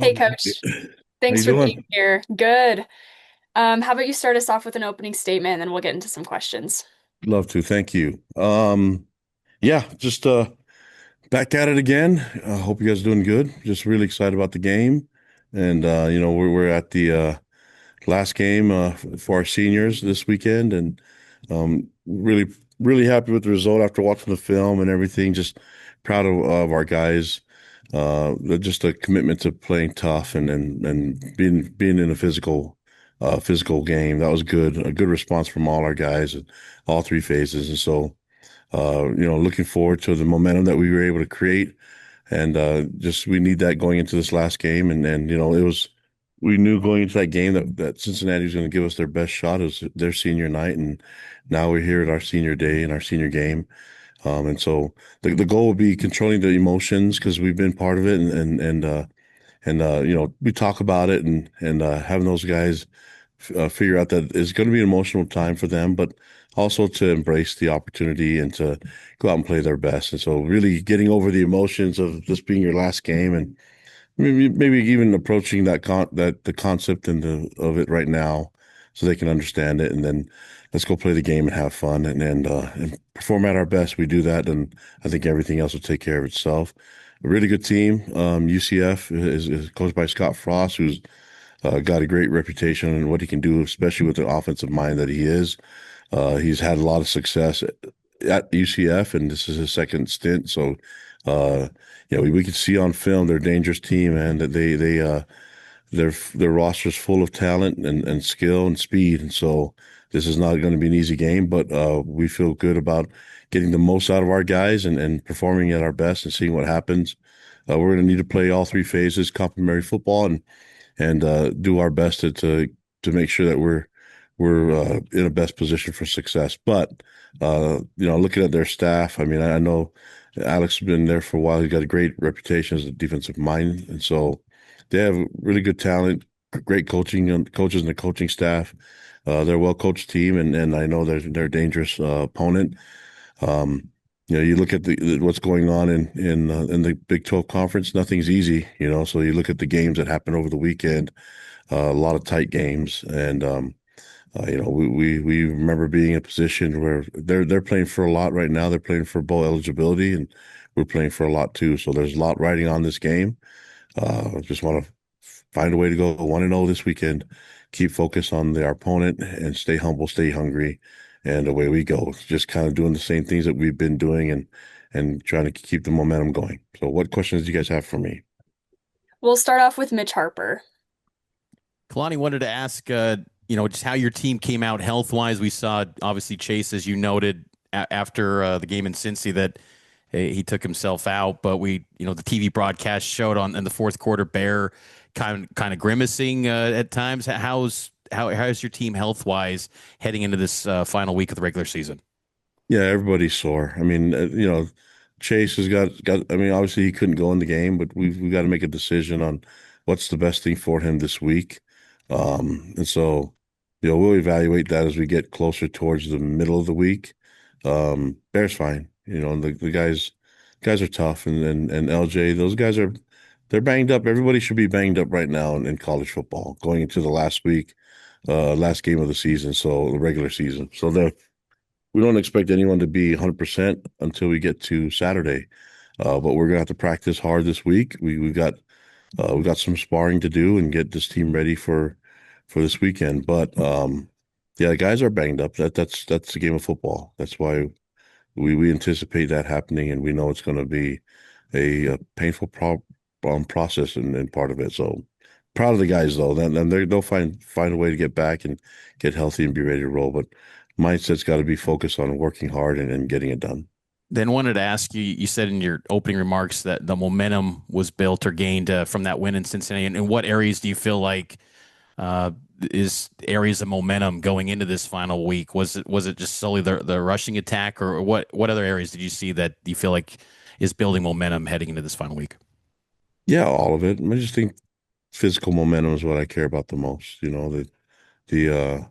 Hey, How Coach. you Thanks for being doing? here. Good. How about you start us off with an opening statement, and then we'll get into some questions. Love to. Thank you. Yeah, just back at it again. I hope you guys are doing good. Just really excited about the game. And we're at the last game for our seniors this weekend and really happy with the result after watching the film and everything. Just proud of our guys. Just a commitment to playing tough and being in a physical game. That was good. A good response from all our guys at all three phases. And so looking forward to the momentum that we were able to create. And just we need that going into this last game. And we knew going into that game that Cincinnati was going to give us their best shot. It was their senior night. And now we're here at our senior day and our senior game. And so the goal would be controlling the emotions because we've been part of it and we talk about it and having those guys figure out that it's going to be an emotional time for them, but also to embrace the opportunity and to go out and play their best. And so really getting over the emotions of this being your last game and maybe even approaching that the concept of it right now so they can understand it. And then let's go play the game and have fun and perform at our best. We do that, and I think everything else will take care of itself. A really good team. UCF is coached by Scott Frost, who's got a great reputation and what he can do, especially with the offensive mind that he is. He's had a lot of success at UCF, and this is his second stint. So, uh, we can see on film they're a dangerous team, and that their roster's full of talent and skill and speed. And so, this is not going to be an easy game, but we feel good about getting the most out of our guys and performing at our best and seeing what happens. We're going to need to play all three phases, complementary football, and do our best to make sure that we're in a best position for success. But looking at their staff, I mean, I know Alex has been there for a while. He's got a great reputation as a defensive mind, and so they have really good talent, great coaching and coaches and the coaching staff. They're a well coached team, and I know they're a dangerous opponent. Um, you look at what's going on in the Big 12 conference. Nothing's easy, So you look at the games that happened over the weekend, a lot of tight games, and we remember being in a position where they're playing for a lot right now. They're playing for bowl eligibility, and we're playing for a lot too. So there's a lot riding on this game. Just want to find a way to go 1-0 this weekend. Keep focused on our opponent and stay humble, stay hungry, and away we go. Just kind of doing the same things that we've been doing and trying to keep the momentum going. So, what questions do you guys have for me? We'll start off with Mitch Harper. Kalani wanted to ask, just how your team came out health wise. We saw obviously Chase, as you noted, after the game in Cincy that he took himself out, but the TV broadcast showed on in the fourth quarter Bear kind of grimacing at times. How's your team health wise heading into this final week of the regular season? Yeah, everybody's sore. I mean, Chase has got. I mean, obviously he couldn't go in the game, but we've got to make a decision on what's the best thing for him this week. And so, we'll evaluate that as we get closer towards the middle of the week. Bear's fine. The guys are tough, and LJ, those guys they're banged up. Everybody should be banged up right now in college football going into the last week, last game of the season, so the regular season. So we don't expect anyone to be 100% until we get to Saturday. But we're gonna have to practice hard this week. We've got some sparring to do and get this team ready for this weekend. But yeah, the guys are banged up. That's the game of football. That's why we anticipate that happening, and we know it's going to be a painful process and part of it. So proud of the guys though. Then they'll find a way to get back and get healthy and be ready to roll. But mindset's got to be focused on working hard and getting it done. Then wanted to ask you, you said in your opening remarks that the momentum was built or gained from that win in Cincinnati. And in what areas do you feel like uh, is areas of momentum going into this final week? Was it just solely the rushing attack, or what other areas did you see that you feel like is building momentum heading into this final week? Yeah, all of it. I just think physical momentum is what I care about the most. The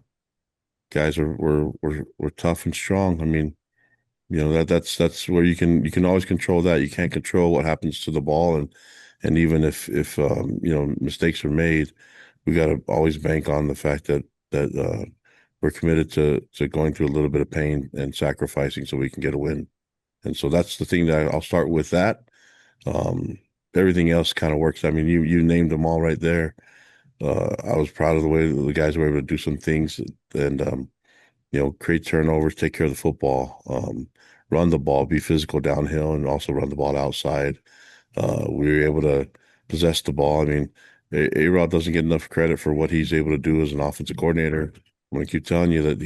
guys were tough and strong. I mean, That's where you can always control that. You can't control what happens to the ball, and even if mistakes are made, we got to always bank on the fact that we're committed to going through a little bit of pain and sacrificing so we can get a win. And so that's the thing that I'll start with that. Um, Everything else kind of works. I mean, you named them all right there. I was proud of the way the guys were able to do some things and create turnovers, take care of the football, run the ball, be physical downhill, and also run the ball outside. We were able to possess the ball. I mean, A-Rod doesn't get enough credit for what he's able to do as an offensive coordinator. I'm going to keep telling you that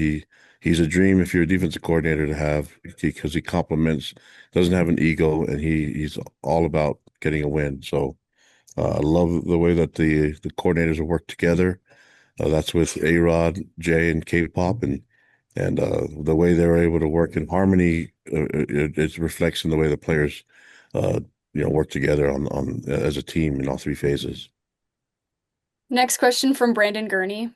he's a dream if you're a defensive coordinator to have because he complements, doesn't have an ego, and he's all about getting a win. So I love the way that the coordinators have worked together. That's with A-Rod, Jay, and K-pop, and the way they were able to work in harmony. It reflects in the way the players, uh, work together on as a team in all three phases. Next question from Brandon Gurney.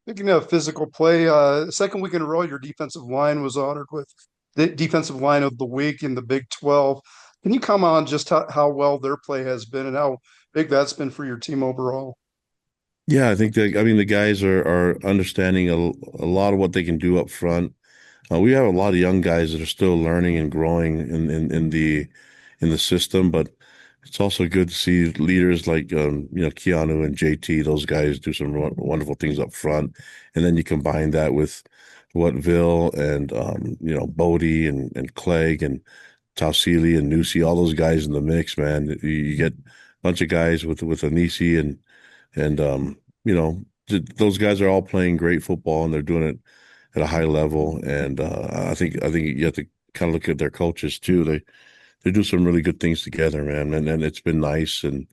Speaking of physical play, second week in a row, your defensive line was honored with the defensive line of the week in the Big 12. Can you comment on just how well their play has been and how big that's been for your team overall? Yeah, I think I mean the guys are understanding a lot of what they can do up front. We have a lot of young guys that are still learning and growing in the system, but it's also good to see leaders like Keanu and JT. Those guys do some wonderful things up front, and then you combine that with what Vil and Bodie and Clegg and Tausili and Nusi, all those guys in the mix, man. You get a bunch of guys with Anisi and those guys are all playing great football and they're doing it at a high level. And I think you have to kind of look at their coaches too. They do some really good things together, man. And it's been nice. And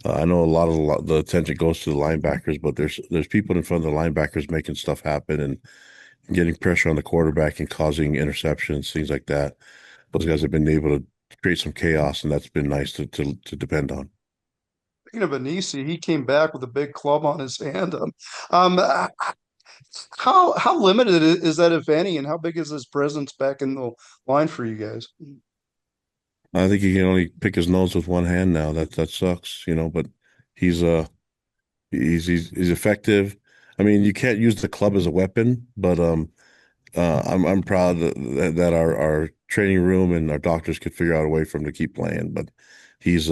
I know a lot of the attention goes to the linebackers, but there's people in front of the linebackers making stuff happen and getting pressure on the quarterback and causing interceptions, things like that. Those guys have been able to create some chaos, and that's been nice to depend on. Speaking of Anisi, he came back with a big club on his hand. Um, uh, how limited is that, if any, and how big is his presence back in the line for you guys? I think he can only pick his nose with one hand now. That sucks, but he's he's effective. I mean, you can't use the club as a weapon, but I'm proud that our training room and our doctors could figure out a way for him to keep playing. But he's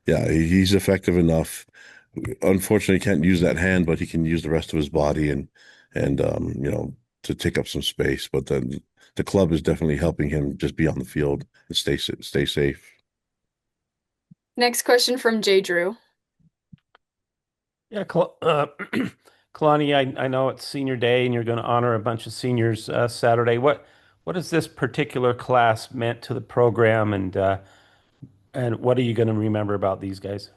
yeah, he's effective enough. Unfortunately, he can't use that hand, but he can use the rest of his body and to take up some space. But then the club is definitely helping him just be on the field and stay safe. Next question from Jay Drew. Yeah, Kalani, I know it's senior day and you're going to honor a bunch of seniors Saturday. What has this particular class meant to the program, and what are you going to remember about these guys?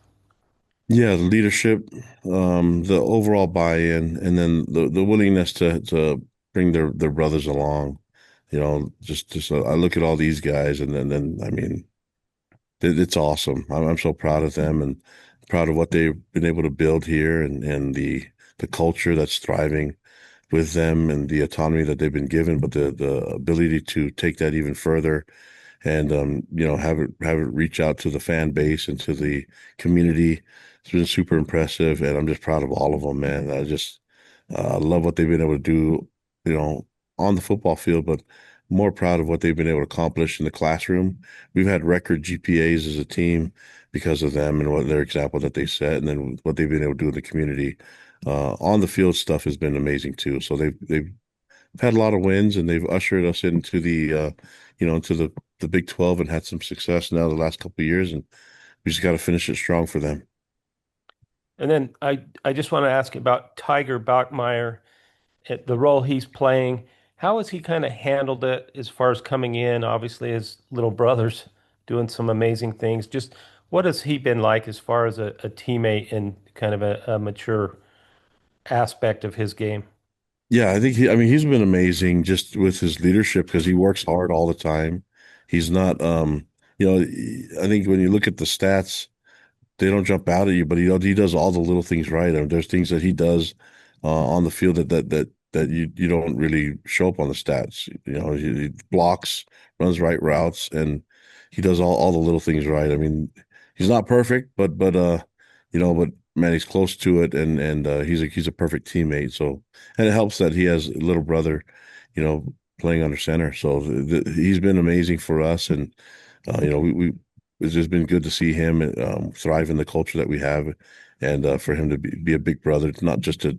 Yeah, the leadership, the overall buy-in, and then the willingness to bring their brothers along. Just I look at all these guys, and then I mean, it's awesome. I'm so proud of them and proud of what they've been able to build here and the culture that's thriving with them and the autonomy that they've been given, but the ability to take that even further and have it reach out to the fan base and to the community. It's been super impressive, and I'm just proud of all of them, man. I love what they've been able to do, on the football field, but more proud of what they've been able to accomplish in the classroom. We've had record GPAs as a team because of them and what their example that they set, and then what they've been able to do in the community. On the field stuff has been amazing too. So they've had a lot of wins, and they've ushered us into the Big 12 and had some success now the last couple of years, and we just got to finish it strong for them. And then I just want to ask about Tiger Bachmeyer, the role he's playing. How has he kind of handled it as far as coming in? Obviously, his little brother's doing some amazing things. Just what has he been like as far as a teammate and kind of a mature aspect of his game? Yeah, I think I mean, he's been amazing just with his leadership because he works hard all the time. He's not, I think when you look at the stats, they don't jump out at you, but he does all the little things right. I mean, there's things that he does on the field that that you don't really show up on the stats. He blocks, runs right routes, and he does all the little things right. I mean, he's not perfect, but man, he's close to it, and he's a perfect teammate. So, and it helps that he has a little brother, playing under center. So he's been amazing for us, and we it's just been good to see him thrive in the culture that we have, and for him to be a big brother, not just to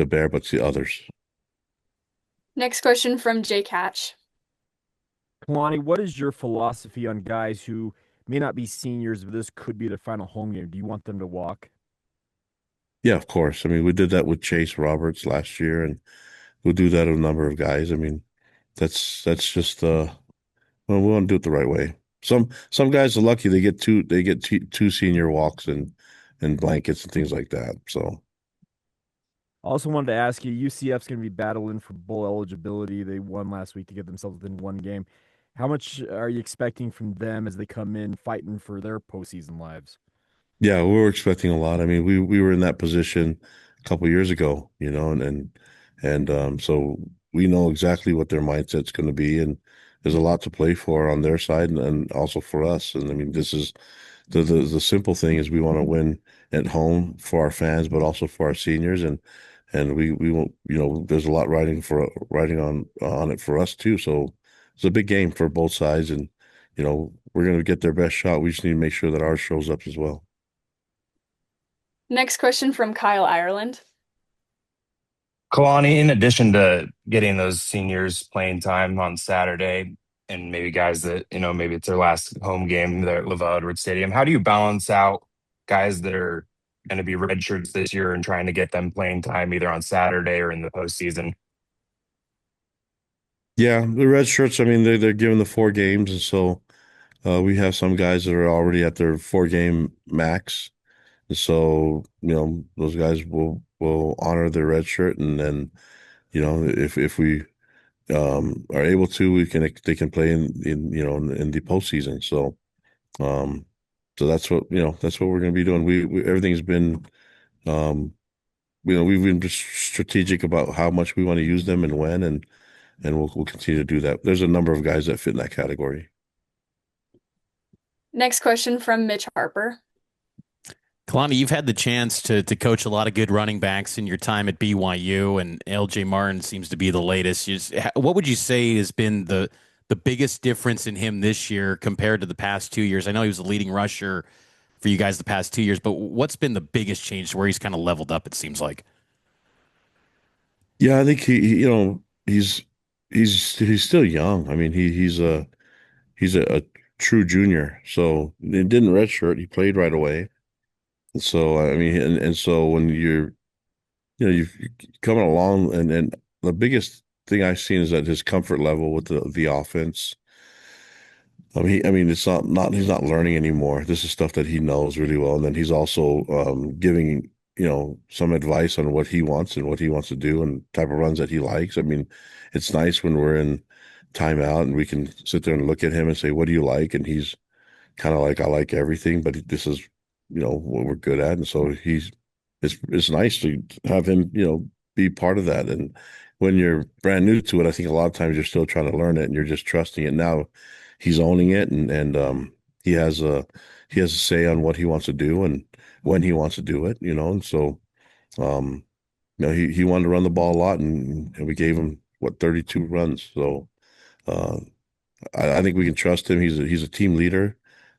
Bear, but to others. Next question from Jake Hatch. Kalani, what is your philosophy on guys who may not be seniors, but this could be their final home game? Do you want them to walk? Yeah, of course. I mean, we did that with Chase Roberts last year, and we'll do that with a number of guys. I mean, that's just well, we want to do it the right way. Some guys are lucky; they get two senior walks and blankets and things like that. So. I also wanted to ask you, UCF's going to be battling for bowl eligibility. They won last week to get themselves within one game. How much are you expecting from them as they come in fighting for their postseason lives? Yeah, we were expecting a lot. I mean, we were in that position a couple years ago, and so we know exactly what their mindset's going to be, and there's a lot to play for on their side and also for us. And I mean, this is the simple thing is we want to win at home for our fans, but also for our seniors, and we won't, there's a lot riding on it for us too. So it's a big game for both sides, and we're going to get their best shot. We just need to make sure that ours shows up as well. Next question from Kyle Ireland. Kalani, in addition to getting those seniors playing time on Saturday and maybe guys that, maybe it's their last home game there at Laval Edwards Stadium, how do you balance out guys that are going to be redshirts this year and trying to get them playing time either on Saturday or in the postseason? Yeah, the red shirts, I mean, they're given the 4 games, and so we have some guys that are already at their 4 game max. And so, those guys will honor their red shirt, and then, if we are able to, they can play in the postseason. Um, so that's what we're going to be doing. We everything's been um, we've been just strategic about how much we want to use them and when, and we'll continue to do that. There's a number of guys that fit in that category. Next question from Mitch Harper. Kalani, you've had the chance to coach a lot of good running backs in your time at BYU, and LJ Martin seems to be the latest. What would you say has been the biggest difference in him this year compared to the past 2 years? I know he was the leading rusher for you guys the past 2 years, but what's been the biggest change to where he's kind of leveled up, it seems like? Yeah, I think he's still young. I mean, he's a true junior. So he didn't redshirt. He played right away. And so I mean, and so when you're coming along, and the biggest thing I've seen is that his comfort level with the offense. I mean, he's not learning anymore. This is stuff that he knows really well, and then he's also giving some advice on what he wants and what he wants to do and type of runs that he likes. I mean, it's nice when we're in timeout and we can sit there and look at him and say, "What do you like?" And he's kind of like, "I like everything, but this is what we're good at." And so it's nice to have him be part of that. And when you're brand new to it, I think a lot of times you're still trying to learn it and you're just trusting it. Now he's owning it, and he has a say on what he wants to do and when he wants to do it. And so um he wanted to run the ball a lot, and we gave him 32 runs. So uh I think we can trust him. He's a team leader.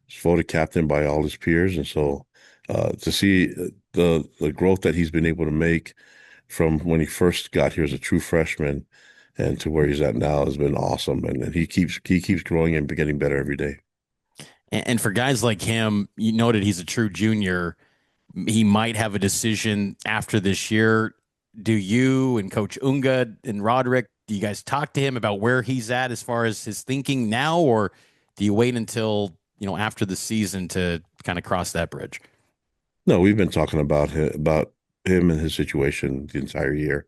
He's voted captain by all his peers, and so to see the growth that he's been able to make from when he first got here as a true freshman and to where he's at now has been awesome. And he keeps growing and getting better every day. And for guys like him, you noted he's a true junior. He might have a decision after this year. Do you and Coach Unga and Roderick, do you guys talk to him about where he's at as far as his thinking now, or do you wait until after the season to kind of cross that bridge? No, we've been talking about him and his situation the entire year.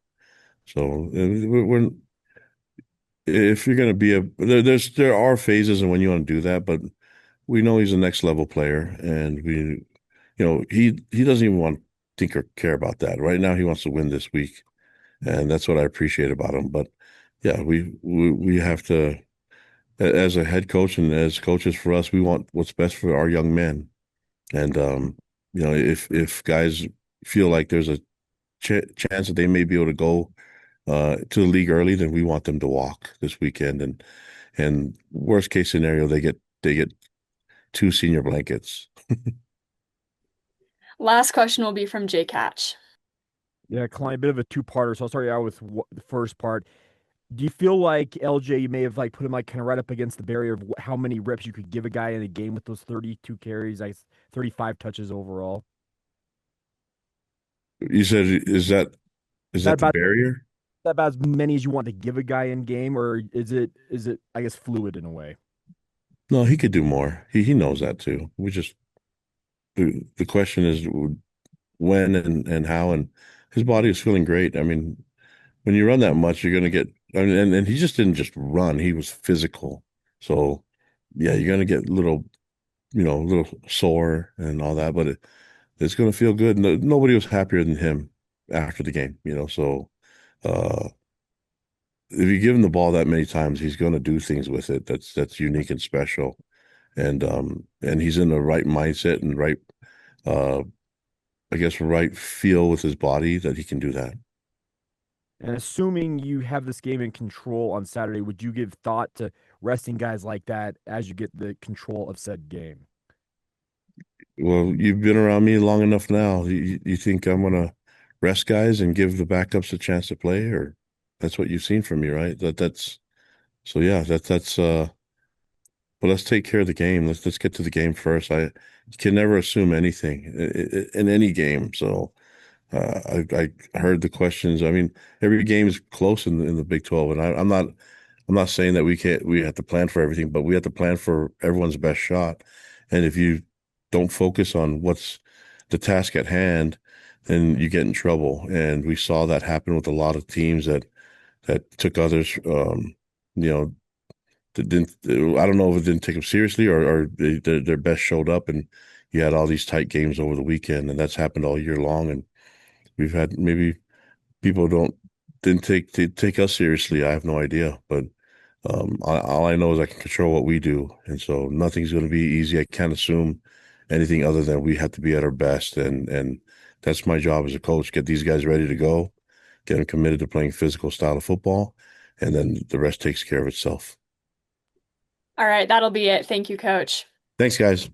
So we're if you're going to be there are phases and when you want to do that, but we know he's a next level player, and he doesn't even want to think or care about that right now. He wants to win this week, and that's what I appreciate about him. But yeah, we have to, as a head coach and as coaches for us, we want what's best for our young men. And if guys feel like there's a chance that they may be able to go to the league early, then we want them to walk this weekend. And worst case scenario, they get two senior blankets. Last question will be from Jake Hatch. Yeah, Kalani, a bit of a two-parter. So I'll start you out with the first part. Do you feel like LJ, you may have like put him like kind of right up against the barrier of how many reps you could give a guy in a game with those 32 carries, like 35 touches overall? You said, is That that the about barrier? that about as many as you want to give a guy in game, or is it I guess fluid in a way? No, he could do more. He knows that too. The question is when and how, and his body is feeling great. I mean, when you run that much, you're gonna get. I mean, and he just didn't just run; he was physical. So, yeah, you're gonna get little sore and all that, but it's gonna feel good. No, nobody was happier than him after the game. So uh, if you give him the ball that many times, he's gonna do things with it that's unique and special. And he's in the right mindset and right, uh, I guess, right feel with his body that he can do that. And assuming you have this game in control on Saturday, would you give thought to resting guys like that as you get the control of said game? Well, you've been around me long enough now. You think I'm gonna rest guys and give the backups a chance to play, or that's what you've seen from me, right? That's so yeah, that's. But let's take care of the game. Let's get to the game first. You can never assume anything in any game. So I heard the questions. I mean, every game is close in the Big 12, and I'm not saying that we have to plan for everything, but we have to plan for everyone's best shot. And if you don't focus on what's the task at hand, then you get in trouble. And we saw that happen with a lot of teams that took others, you know, that didn't. I don't know if it didn't take them seriously or their best showed up, and you had all these tight games over the weekend, and that's happened all year long. And we've had maybe people didn't take us seriously. I have no idea, but all I know is I can control what we do, and so nothing's going to be easy. I can't assume anything other than we have to be at our best, and that's my job as a coach. Get these guys ready to go, get them committed to playing physical style of football, and then the rest takes care of itself. All right, that'll be it. Thank you, Coach. Thanks, guys.